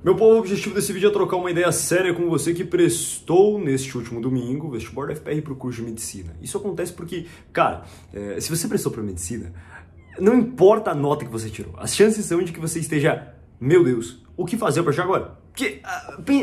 Meu povo, o objetivo desse vídeo é trocar uma ideia séria com você que prestou neste último domingo o vestibular da FPR para o curso de Medicina. Isso acontece porque, cara, se você prestou para Medicina, não importa a nota que você tirou, as chances são de que você esteja, meu Deus, o que fazer a partir de agora? Porque,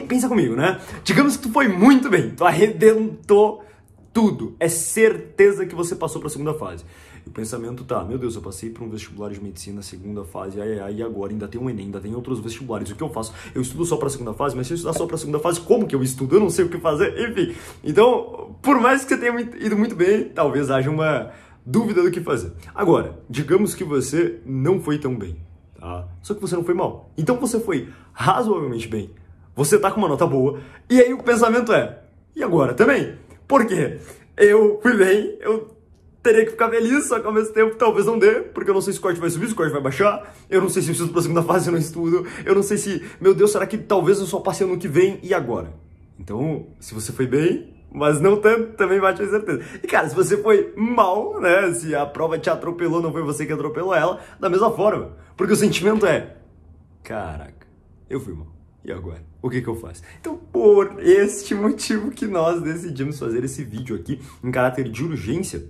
pensa comigo, né? Digamos que tu foi muito bem, tu arrebentou tudo, é certeza que você passou para a segunda fase. E o pensamento tá, meu Deus, eu passei para um vestibular de medicina, segunda fase, aí agora ainda tem o Enem, ainda tem outros vestibulares, o que eu faço? Eu estudo só para a segunda fase, mas se eu estudar só para a segunda fase, como que eu estudo? Eu não sei o que fazer, enfim. Então, por mais que você tenha ido muito bem, talvez haja uma dúvida do que fazer. Agora, digamos que você não foi tão bem, tá? Só que você não foi mal. Então você foi razoavelmente bem, você tá com uma nota boa, e aí o pensamento é, e agora também? Por quê? Eu fui bem, eu teria que ficar feliz, só que ao mesmo tempo talvez não dê, porque eu não sei se o corte vai subir, se o corte vai baixar, eu não sei se eu estudo pra segunda fase, eu não estudo, eu não sei se, meu Deus, será que talvez eu só passe ano que vem, e agora? Então, se você foi bem, mas não tanto, também bate a certeza. E cara, se você foi mal, né, se a prova te atropelou, não foi você que atropelou ela, da mesma forma, porque o sentimento é, caraca, eu fui mal. E agora? O que eu faço? Então, por este motivo que nós decidimos fazer esse vídeo aqui em caráter de urgência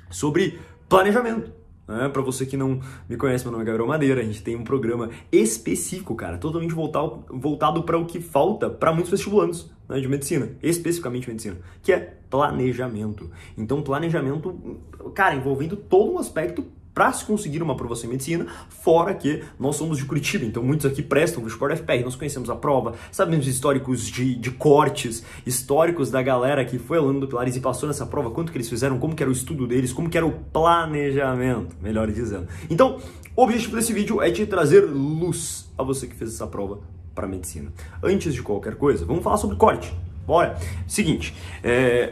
sobre planejamento. Para você que não me conhece, meu nome é Gabriel Madeira, a gente tem um programa específico, cara, totalmente voltado para o que falta para muitos vestibulandos, né, de medicina, especificamente medicina, que é planejamento. Então, planejamento, cara, envolvendo todo um aspecto para se conseguir uma aprovação em medicina, fora que nós somos de Curitiba, então muitos aqui prestam o vestibular da FPR, nós conhecemos a prova, sabemos históricos de cortes, históricos da galera que foi aluno do Pilares e passou nessa prova, quanto que eles fizeram, como que era o estudo deles, como que era o planejamento, melhor dizendo. Então, o objetivo desse vídeo é te trazer luz a você que fez essa prova para medicina. Antes de qualquer coisa, vamos falar sobre corte. Bora! Seguinte,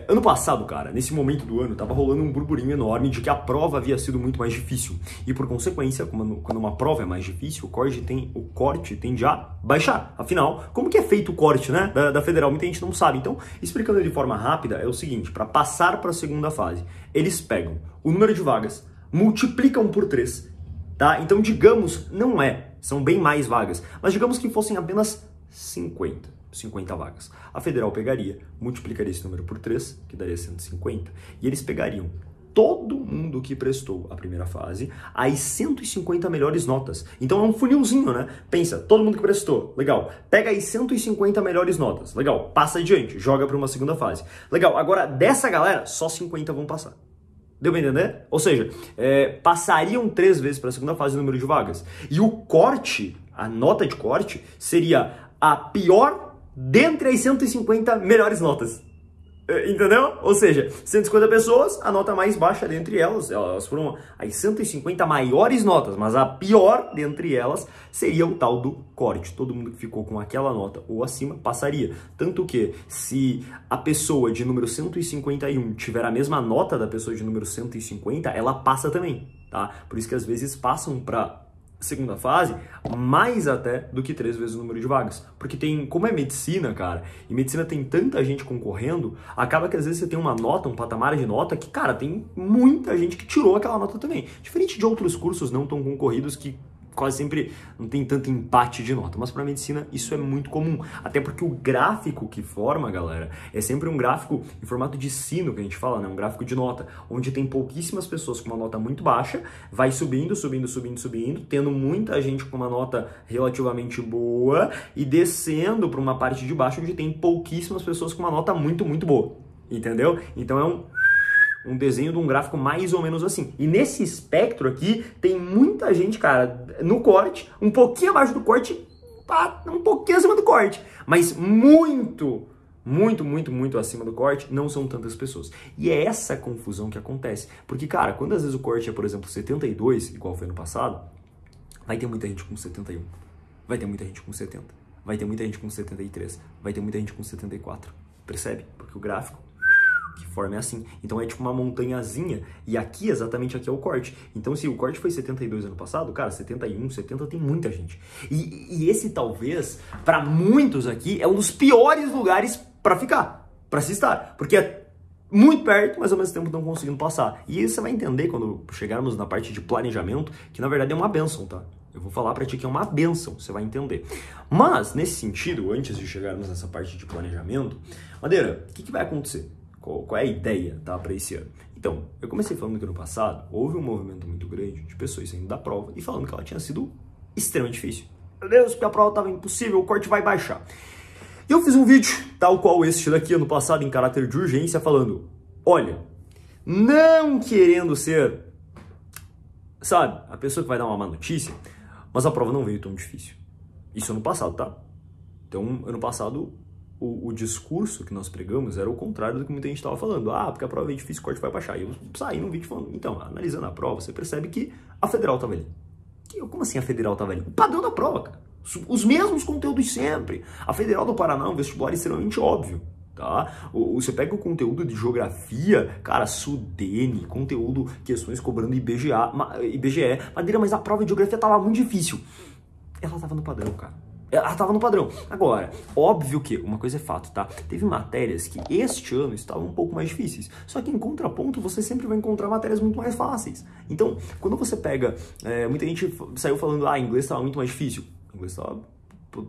ano passado, cara, nesse momento do ano, tava rolando um burburinho enorme de que a prova havia sido muito mais difícil. E por consequência, quando uma prova é mais difícil, o corte tende a baixar. Afinal, como que é feito o corte, né, da federal? Muita gente não sabe. Então, explicando de forma rápida, é o seguinte, para passar para a segunda fase, eles pegam o número de vagas, multiplicam por 3, tá? Então, digamos, são bem mais vagas, mas digamos que fossem apenas 50 vagas. A federal pegaria, multiplicaria esse número por 3, que daria 150, e eles pegariam todo mundo que prestou a primeira fase, as 150 melhores notas. Então é um funilzinho, né? Pensa, todo mundo que prestou, legal. Pega as 150 melhores notas, legal. Passa adiante, joga para uma segunda fase. Legal, agora dessa galera, só 50 vão passar. Deu pra entender? Ou seja, passariam 3 vezes para a segunda fase o número de vagas. E o corte, a nota de corte, seria a pior dentre as 150 melhores notas. Entendeu? Ou seja, 150 pessoas, a nota mais baixa dentre elas foram as 150 maiores notas, mas a pior dentre elas seria o tal do corte. Todo mundo que ficou com aquela nota ou acima passaria. Tanto que, se a pessoa de número 151 tiver a mesma nota da pessoa de número 150, ela passa também, tá? Por isso que às vezes passam para segunda fase, mais até do que 3 vezes o número de vagas. Porque como é medicina, cara, e medicina tem tanta gente concorrendo, acaba que às vezes você tem uma nota, um patamar de nota que, cara, tem muita gente que tirou aquela nota também. Diferente de outros cursos não tão concorridos que quase sempre não tem tanto empate de nota, mas para medicina isso é muito comum, até porque o gráfico que forma, galera, é sempre um gráfico em formato de sino, que a gente fala, né? Um gráfico de nota, onde tem pouquíssimas pessoas com uma nota muito baixa, vai subindo, tendo muita gente com uma nota relativamente boa e descendo para uma parte de baixo onde tem pouquíssimas pessoas com uma nota muito, muito boa, entendeu? Então é um desenho de um gráfico mais ou menos assim. E nesse espectro aqui, tem muita gente, cara, no corte, um pouquinho abaixo do corte, um pouquinho acima do corte, mas muito acima do corte, não são tantas pessoas. E é essa confusão que acontece. Porque, cara, quando às vezes o corte é, por exemplo, 72, igual foi no passado, vai ter muita gente com 71, vai ter muita gente com 70, vai ter muita gente com 73, vai ter muita gente com 74. Percebe? Porque o gráfico que forma é assim. Então é tipo uma montanhazinha, e aqui, exatamente aqui é o corte. Então se o corte foi 72 ano passado, cara, 71, 70 tem muita gente. E esse talvez, para muitos aqui, é um dos piores lugares para ficar, para se estar. Porque é muito perto, mas ao mesmo tempo não conseguindo passar. E isso você vai entender quando chegarmos na parte de planejamento, que na verdade é uma bênção, tá? Eu vou falar pra ti que é uma bênção, você vai entender. Mas, nesse sentido, antes de chegarmos nessa parte de planejamento, Madeira, o que vai acontecer? Qual é a ideia, tá, pra esse ano? Então, eu comecei falando que ano passado houve um movimento muito grande de pessoas saindo da prova e falando que ela tinha sido extremamente difícil. Meu Deus, porque a prova estava impossível, o corte vai baixar. E eu fiz um vídeo, tal qual este daqui, ano passado, em caráter de urgência, falando, olha, não querendo ser, sabe, a pessoa que vai dar uma má notícia, mas a prova não veio tão difícil. Isso ano passado, tá? Então, ano passado, o discurso que nós pregamos era o contrário do que muita gente estava falando. Ah, porque a prova veio difícil, o corte vai baixar. E eu saí num vídeo falando, então, analisando a prova, você percebe que a federal estava ali. Como assim a federal estava ali? O padrão da prova, cara. Os mesmos conteúdos sempre. A Federal do Paraná é um vestibular extremamente óbvio, tá? Você pega o conteúdo de geografia, cara, Sudene, conteúdo, questões cobrando IBGE, Madeira, mas a prova de geografia tava muito difícil. Ela tava no padrão, cara. Ela tava no padrão. Agora, óbvio que, uma coisa é fato, tá? Teve matérias que este ano estavam um pouco mais difíceis. Só que em contraponto, você sempre vai encontrar matérias muito mais fáceis. Então, quando você pega... muita gente saiu falando, inglês estava muito mais difícil. Inglês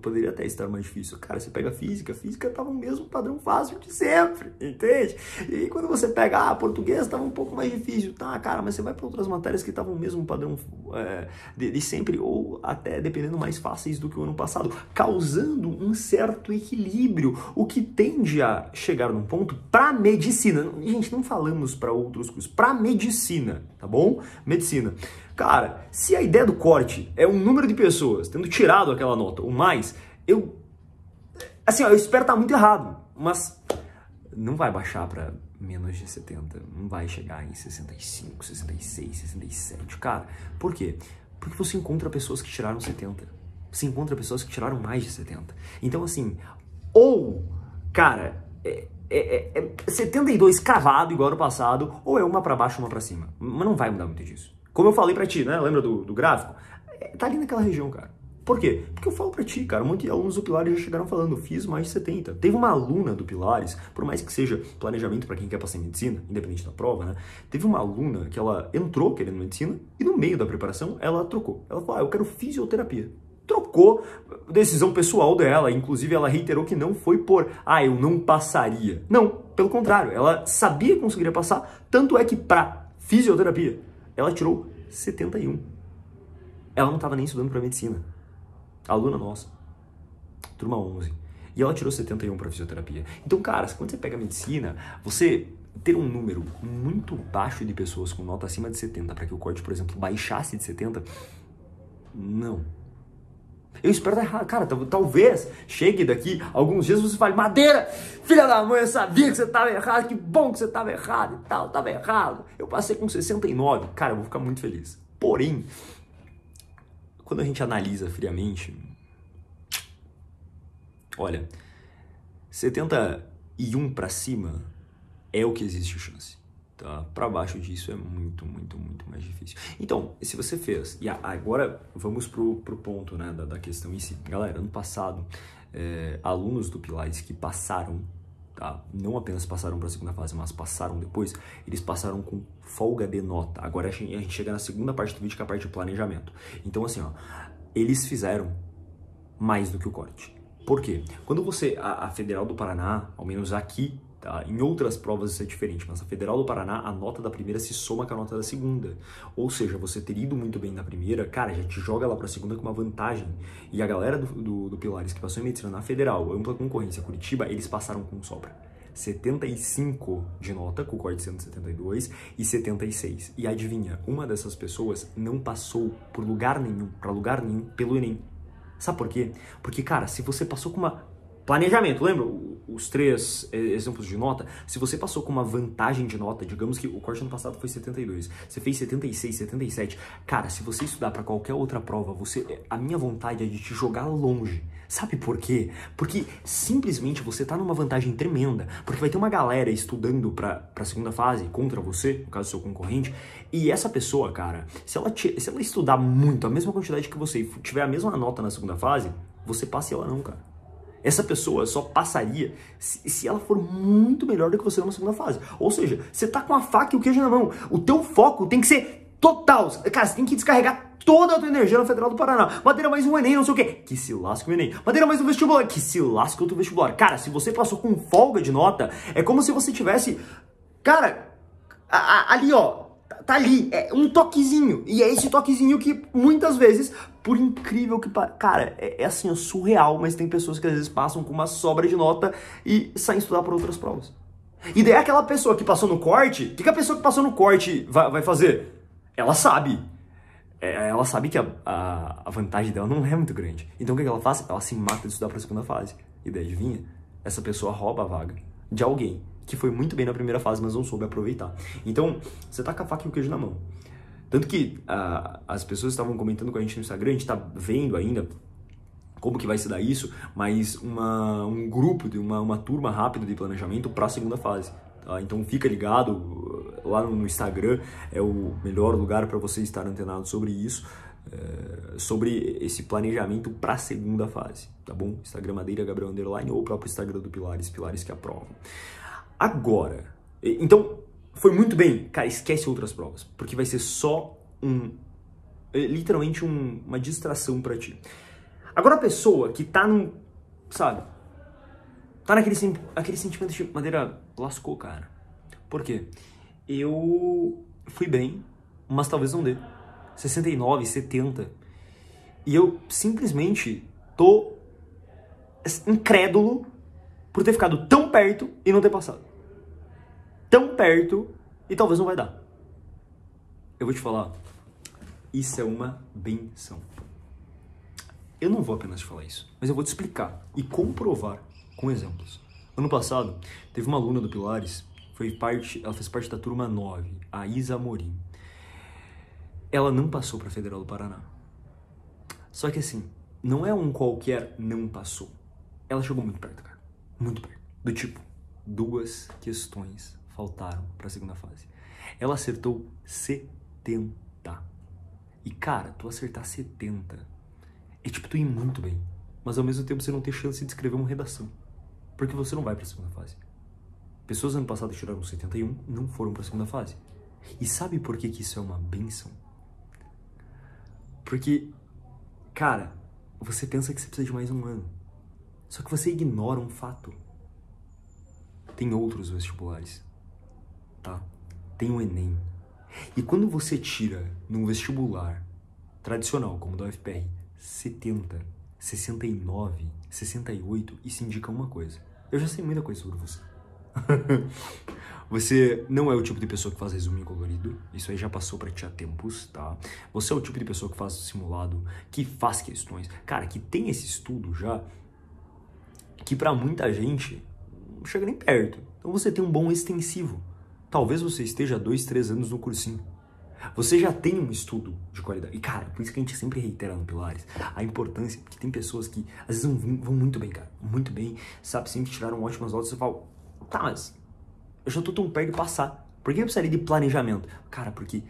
poderia até estar mais difícil. Cara, você pega física tava o mesmo padrão fácil de sempre, entende? E quando você pega, português tava um pouco mais difícil, tá, cara, mas você vai para outras matérias que estavam o mesmo padrão de sempre, ou até dependendo mais fáceis do que o ano passado, causando um certo equilíbrio, o que tende a chegar num ponto para medicina. Gente, não falamos para outros cursos, para medicina, tá bom? Medicina. Cara, se a ideia do corte é um número de pessoas tendo tirado aquela nota ou mais, eu espero estar muito errado, mas não vai baixar para menos de 70, não vai chegar em 65, 66, 67, cara. Por quê? Porque você encontra pessoas que tiraram 70, você encontra pessoas que tiraram mais de 70. Então, assim, ou, cara, 72 cravado igual ano passado, ou é uma para baixo, uma para cima, mas não vai mudar muito disso. Como eu falei pra ti, né? Lembra do gráfico? Tá ali naquela região, cara. Por quê? Porque eu falo pra ti, cara, um monte de alunos do Pilares já chegaram falando, fiz mais de 70. Teve uma aluna do Pilares, por mais que seja planejamento pra quem quer passar em medicina, independente da prova, né? Teve uma aluna que ela entrou querendo medicina e no meio da preparação ela trocou. Ela falou, eu quero fisioterapia. Trocou, decisão pessoal dela, inclusive ela reiterou que não foi por, eu não passaria. Não, pelo contrário, ela sabia que conseguiria passar, tanto é que pra fisioterapia, ela tirou 71. Ela não estava nem estudando para medicina. A aluna nossa, turma 11. E ela tirou 71 para fisioterapia. Então, cara, quando você pega medicina, você ter um número muito baixo de pessoas com nota acima de 70 para que o corte, por exemplo, baixasse de 70, não. Eu espero estar errado. Cara, talvez chegue daqui alguns dias e você fale, Madeira, filha da mãe, eu sabia que você estava errado, que bom que você estava errado e tal, estava errado. Eu passei com 69, cara, eu vou ficar muito feliz. Porém, quando a gente analisa friamente, olha, 71 para cima é o que existe chance. Tá? Para baixo disso é muito, muito, muito mais difícil. Então, se você fez... E agora vamos pro ponto, né, da questão em si. Galera, ano passado, alunos do Pilares que passaram, tá? Não apenas passaram para a segunda fase, mas passaram depois, eles passaram com folga de nota. Agora a gente chega na segunda parte do vídeo, que é a parte de planejamento. Então, assim, eles fizeram mais do que o corte. Por quê? Quando você... A Federal do Paraná, ao menos aqui, tá? Em outras provas isso é diferente, mas a Federal do Paraná, a nota da primeira se soma com a nota da segunda. Ou seja, você ter ido muito bem na primeira, cara, já te joga lá pra segunda com uma vantagem. E a galera do Pilares que passou em medicina na Federal, ampla concorrência, Curitiba, eles passaram com sobra. 75 de nota, com o corte sendo 72, e 76. E adivinha, uma dessas pessoas não passou por lugar nenhum, pelo Enem. Sabe por quê? Porque, cara, se você passou com uma... Planejamento, lembra os 3 exemplos de nota? Se você passou com uma vantagem de nota, digamos que o corte ano passado foi 72, você fez 76, 77, cara, se você estudar para qualquer outra prova, a minha vontade é de te jogar longe. Sabe por quê? Porque simplesmente você tá numa vantagem tremenda, porque vai ter uma galera estudando pra segunda fase contra você, no caso do seu concorrente, e essa pessoa, cara, se ela estudar muito, a mesma quantidade que você, e tiver a mesma nota na segunda fase, você passa e ela não, cara. Essa pessoa só passaria se ela for muito melhor do que você na segunda fase. Ou seja, você tá com a faca e o queijo na mão. O teu foco tem que ser total. Cara, você tem que descarregar toda a tua energia na Federal do Paraná. Madeira mais um Enem, não sei o quê. Que se lasca o Enem. Madeira mais um vestibular. Que se lasca o teu vestibular. Cara, se você passou com folga de nota, é como se você tivesse... Cara, ali, ó. Tá ali. É um toquezinho. E é esse toquezinho que, muitas vezes, por incrível que... Cara, é assim, ó, surreal. Mas tem pessoas que às vezes passam com uma sobra de nota e saem estudar para outras provas. E daí aquela pessoa que passou no corte... O que a pessoa que passou no corte vai fazer? Ela sabe. Ela sabe que a vantagem dela não é muito grande. Então o que ela faz? Ela se mata de estudar para a segunda fase. E daí, adivinha? Essa pessoa rouba a vaga de alguém que foi muito bem na primeira fase, mas não soube aproveitar. Então, você tá com a faca e o queijo na mão. Tanto que as pessoas estavam comentando com a gente no Instagram, a gente tá vendo ainda como que vai se dar isso, mas um grupo, uma turma rápida de planejamento para a segunda fase. Tá? Então fica ligado, lá no Instagram é o melhor lugar para você estar antenado sobre isso, sobre esse planejamento para a segunda fase, tá bom? Instagram Madeira Gabriel Underline ou o próprio Instagram do Pilares que aprovam. Agora, então foi muito bem, cara, esquece outras provas, porque vai ser só literalmente uma distração para ti. Agora a pessoa que tá sabe, tá aquele sentimento de Madeira, lascou, cara. Por quê? Eu fui bem, mas talvez não dê. 69, 70. E eu simplesmente tô incrédulo por ter ficado tão perto e não ter passado. Tão perto e talvez não vai dar. Eu vou te falar, isso é uma benção. Eu não vou apenas te falar isso, mas eu vou te explicar e comprovar com exemplos. Ano passado, teve uma aluna do Pilares, ela fez parte da turma 9, a Isa Amorim. Ela não passou para a Federal do Paraná. Só que assim, não é um qualquer não passou. Ela chegou muito perto, cara. Muito perto. Do tipo, 2 questões faltaram para a segunda fase. Ela acertou 70. E cara, tu acertar 70 é tipo tu ir muito bem, mas ao mesmo tempo você não ter chance de escrever uma redação, porque você não vai para a segunda fase. Pessoas ano passado tiraram 71, não foram para a segunda fase. E sabe por que isso é uma benção? Porque, cara, você pensa que você precisa de mais um ano, só que você ignora um fato. Tem outros vestibulares, tá? Tem o Enem. E quando você tira num vestibular tradicional, como o da UFPR, 70, 69, 68, isso indica uma coisa. Eu já sei muita coisa sobre você. Você não é o tipo de pessoa que faz resumo colorido, isso aí já passou pra ti há tempos, tá? Você é o tipo de pessoa que faz simulado, que faz questões, cara, que tem esse estudo já, que pra muita gente não chega nem perto. Então você tem um bom extensivo. Talvez você esteja há 2, 3 anos no cursinho. Você já tem um estudo de qualidade. E, cara, por isso que a gente sempre reitera no Pilares a importância, porque tem pessoas que às vezes vão muito bem, cara. Muito bem, sabe? Sempre tiraram ótimas notas. Você fala, tá, mas eu já tô tão perto de passar. Por que eu precisaria de planejamento? Cara, porque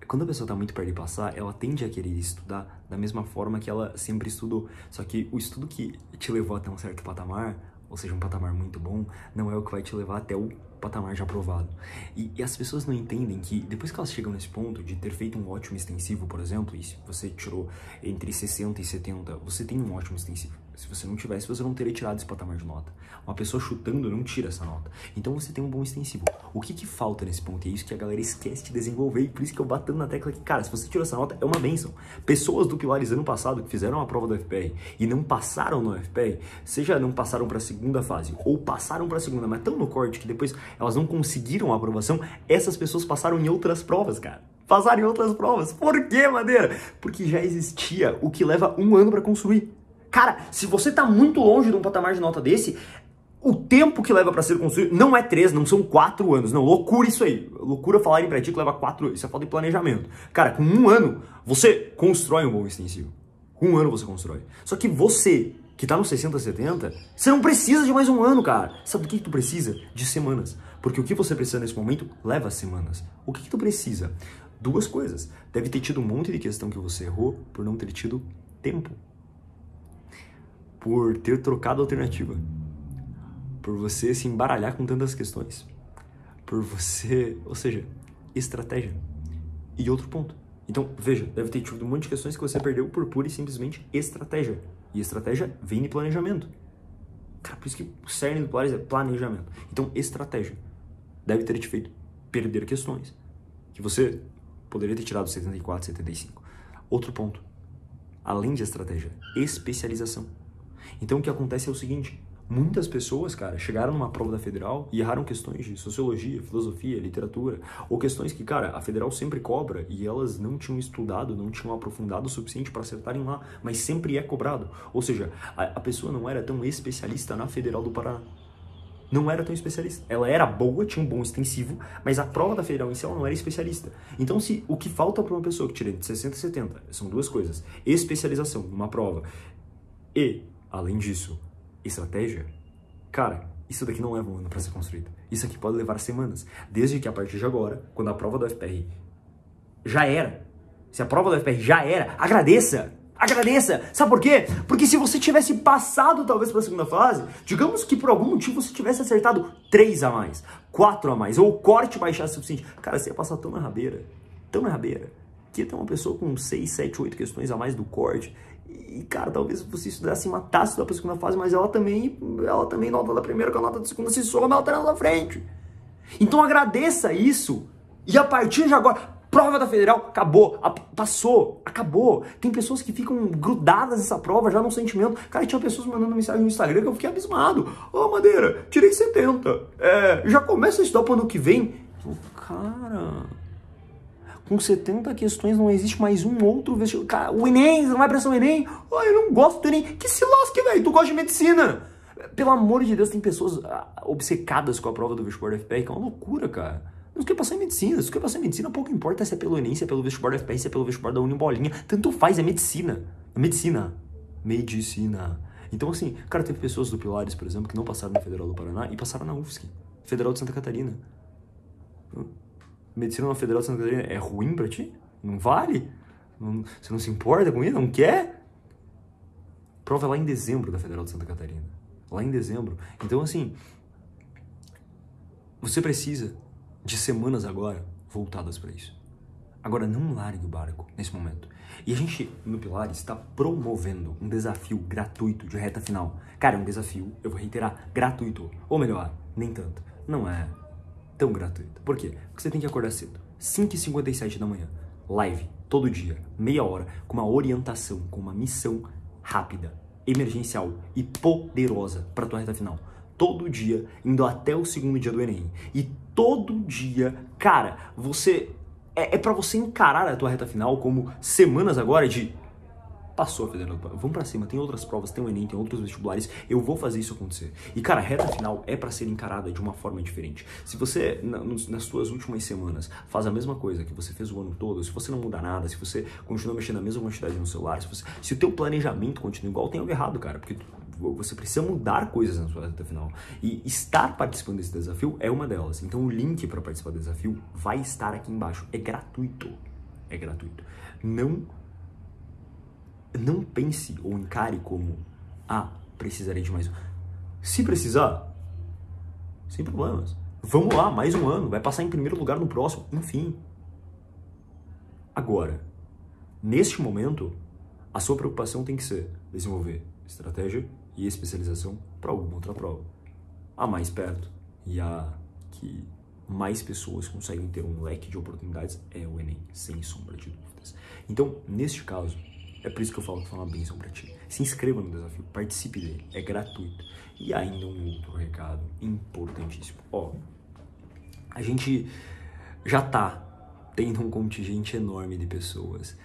quando a pessoa tá muito perto de passar, ela tende a querer estudar da mesma forma que ela sempre estudou. Só que o estudo que te levou até um certo patamar, ou seja, um patamar muito bom, não é o que vai te levar até o patamar já aprovado. E as pessoas não entendem que depois que elas chegam nesse ponto de ter feito um ótimo extensivo, por exemplo, e se você tirou entre 60 e 70, você tem um ótimo extensivo. Se você não tivesse, você não teria tirado esse patamar de nota. Uma pessoa chutando não tira essa nota. Então você tem um bom extensivo. O que falta nesse ponto? E é isso que a galera esquece de desenvolver, e por isso que eu bato na tecla aqui. Cara, se você tirou essa nota, é uma bênção. Pessoas do Pilares ano passado que fizeram a prova do UFPR e não passaram no UFPR, seja não passaram para a segunda fase ou passaram para a segunda, mas tão no corte que depois elas não conseguiram a aprovação, essas pessoas passaram em outras provas, cara. Passaram em outras provas. Por quê, Madeira? Porque já existia o que leva um ano para construir. Cara, se você tá muito longe de um patamar de nota desse, o tempo que leva pra ser construído não é 3, não são 4 anos. Não, loucura isso aí. Loucura falarem pra ti que leva 4 anos. Isso é falta de planejamento. Cara, com um ano, você constrói um bom extensivo. Com um ano você constrói. Só que você, que tá no 60, 70, você não precisa de mais um ano, cara. Sabe do que tu precisa? De semanas. Porque o que você precisa nesse momento leva semanas. O que tu precisa? 2 coisas. Deve ter tido um monte de questão que você errou por não ter tido tempo. Por ter trocado a alternativa, por você se embaralhar com tantas questões, por você, ou seja, estratégia. E outro ponto, Então, veja, deve ter tido um monte de questões que você perdeu por pura e simplesmente estratégia. E estratégia vem de planejamento. Cara, por isso que o cerne do Pilares é planejamento. Então, estratégia deve ter te feito perder questões que você poderia ter tirado 74, 75. Outro ponto, além de estratégia, especialização. Então, o que acontece é o seguinte, muitas pessoas, cara, chegaram numa prova da Federal e erraram questões de sociologia, filosofia, literatura, ou questões que, cara, a Federal sempre cobra e elas não tinham estudado, não tinham aprofundado o suficiente para acertarem lá, mas sempre é cobrado. Ou seja, a pessoa não era tão especialista na Federal do Paraná. Não era tão especialista. Ela era boa, tinha um bom extensivo, mas a prova da Federal em si ela não era especialista. Então, se o que falta para uma pessoa que tira de 60 a 70 são duas coisas: especialização numa prova e, além disso, estratégia, cara, isso daqui não leva um ano para ser construído. Isso aqui pode levar semanas. Desde que a partir de agora, quando a prova do FPR já era, se a prova do FPR já era, agradeça! Agradeça! Sabe por quê? Porque se você tivesse passado talvez para a segunda fase, digamos que por algum motivo você tivesse acertado 3 a mais, 4 a mais, ou o corte baixasse o suficiente, cara, você ia passar tão na rabeira, que ia ter uma pessoa com 6, 7, 8 questões a mais do corte, e cara, talvez você estudasse e matasse para a segunda fase, mas ela também nota da primeira com a nota da segunda se soma, ela tá na frente. Então agradeça isso, e a partir de agora... Prova da Federal, acabou, passou, acabou. Tem pessoas que ficam grudadas nessa prova já no sentimento. Cara, tinha pessoas mandando mensagem no Instagram que eu fiquei abismado. Ô, Madeira, tirei 70. Já começa a estudar pro ano que vem. Cara, com 70 questões não existe mais um outro vestibular. O Enem, você não vai prestar o Enem? Eu não gosto do Enem. Que se lasque, velho, tu gosta de medicina. Pelo amor de Deus, tem pessoas obcecadas com a prova do vestibular da FPR, que é uma loucura, cara. Se quer passar em medicina, se quer passar em medicina, pouco importa se é pelo Enem, se é pelo vestibular da FPR, se é pelo vestibular da Unibolinha, tanto faz, é medicina. É medicina. Medicina. Então, assim, cara, teve pessoas do Pilares, por exemplo, que não passaram na Federal do Paraná e passaram na UFSC, Federal de Santa Catarina. Medicina na Federal de Santa Catarina é ruim pra ti? Não vale? Você não se importa com isso? Não quer? Prova lá em dezembro da Federal de Santa Catarina. Lá em dezembro. Então, assim, você precisa de semanas agora voltadas para isso. Agora, não largue o barco nesse momento. E a gente, no Pilares, está promovendo um desafio gratuito de reta final. Cara, é um desafio, eu vou reiterar, gratuito. Ou melhor, nem tanto. Não é tão gratuito. Por quê? Porque você tem que acordar cedo. 5h57 da manhã. Live, todo dia, meia hora, com uma orientação, com uma missão rápida, emergencial e poderosa para tua reta final. Todo dia, indo até o segundo dia do Enem. E todo dia, cara, você... É pra você encarar a tua reta final como semanas agora de... Passou a Federal, vamos pra cima, tem outras provas, tem o Enem, tem outros vestibulares, eu vou fazer isso acontecer. E cara, a reta final é pra ser encarada de uma forma diferente. Se você, nas suas últimas semanas, faz a mesma coisa que você fez o ano todo, se você não muda nada, se você continua mexendo a mesma quantidade no celular, se o teu planejamento continua igual, tem algo errado, cara, porque você precisa mudar coisas na sua reta final. E estar participando desse desafio é uma delas. Então o link para participar do desafio vai estar aqui embaixo. É gratuito. É gratuito. Não pense ou encare como, precisarei de mais um. Se precisar, sem problemas. Vamos lá, mais um ano. Vai passar em primeiro lugar no próximo. Enfim. Agora, neste momento, a sua preocupação tem que ser desenvolver estratégia e especialização para alguma outra prova. A mais perto e a que mais pessoas conseguem ter um leque de oportunidades é o Enem, sem sombra de dúvidas. Então, neste caso, é por isso que eu falo que foi uma bênção pra ti. Se inscreva no desafio, participe dele, é gratuito. E ainda um outro recado importantíssimo. A gente já tá tendo um contingente enorme de pessoas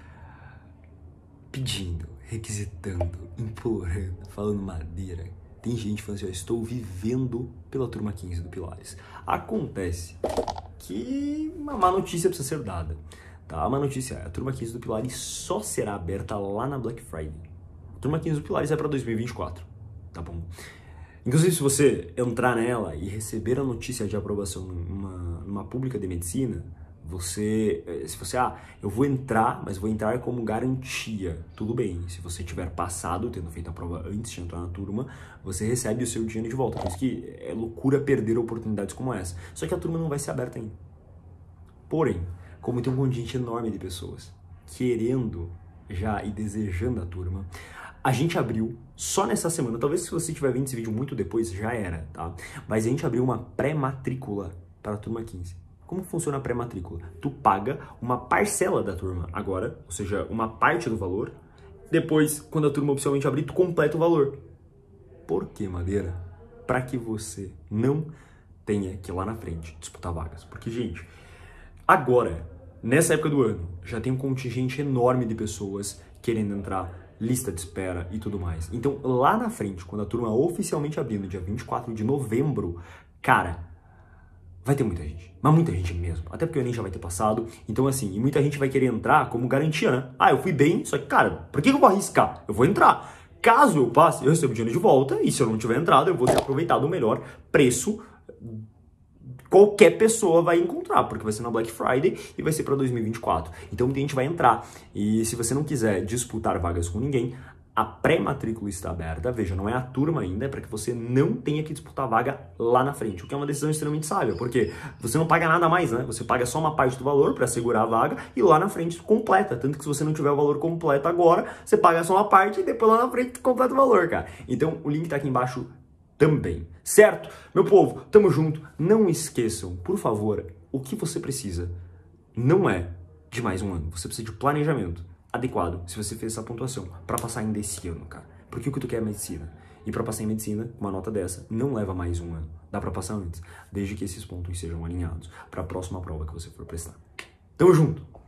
pedindo, requisitando, implorando, falando Madeira. Tem gente falando assim, estou vivendo pela turma 15 do Pilares. Acontece que uma má notícia precisa ser dada. Tá, uma notícia, a turma 15 do Pilares só será aberta lá na Black Friday. A turma 15 do Pilares é para 2024, tá bom? Inclusive, se você entrar nela e receber a notícia de aprovação numa pública de medicina, eu vou entrar, mas vou entrar como garantia, tudo bem. Se você tiver passado, tendo feito a prova antes de entrar na turma, você recebe o seu dinheiro de volta. Por isso que é loucura perder oportunidades como essa. Só que a turma não vai ser aberta ainda. Porém, como tem um contingente enorme de pessoas querendo já e desejando a turma, a gente abriu, só nessa semana, talvez se você estiver vendo esse vídeo muito depois, já era, tá? Mas a gente abriu uma pré-matrícula para a turma 15. Como funciona a pré-matrícula? Tu paga uma parcela da turma agora, ou seja, uma parte do valor. Depois, quando a turma oficialmente abrir, tu completa o valor. Por que, Madeira? Para que você não tenha que ir lá na frente disputar vagas. Porque, gente, agora, nessa época do ano, já tem um contingente enorme de pessoas querendo entrar, lista de espera e tudo mais. Então, lá na frente, quando a turma oficialmente abrir no dia 24 de novembro, cara, vai ter muita gente, mas muita gente mesmo, até porque o Enem já vai ter passado, então assim, e muita gente vai querer entrar como garantia, né? Ah, eu fui bem, só que, cara, por que eu vou arriscar? Eu vou entrar. Caso eu passe, eu recebo o dinheiro de volta, e se eu não tiver entrado, eu vou ter aproveitado o melhor preço qualquer pessoa vai encontrar, porque vai ser na Black Friday e vai ser para 2024. Então muita gente vai entrar, e se você não quiser disputar vagas com ninguém, a pré-matrícula está aberta, veja, não é a turma ainda, é para que você não tenha que disputar vaga lá na frente, o que é uma decisão extremamente sábia, porque você não paga nada mais, né? Você paga só uma parte do valor para assegurar a vaga e lá na frente completa, tanto que se você não tiver o valor completo agora, você paga só uma parte e depois lá na frente completa o valor, cara. Então o link tá aqui embaixo também, certo? Meu povo, tamo junto, não esqueçam, por favor, o que você precisa não é de mais um ano, você precisa de planejamento adequado, se você fez essa pontuação, para passar ainda esse ano, cara. Porque o que tu quer é medicina. E para passar em medicina, uma nota dessa não leva mais um ano. Dá para passar antes, desde que esses pontos sejam alinhados para a próxima prova que você for prestar. Tamo junto!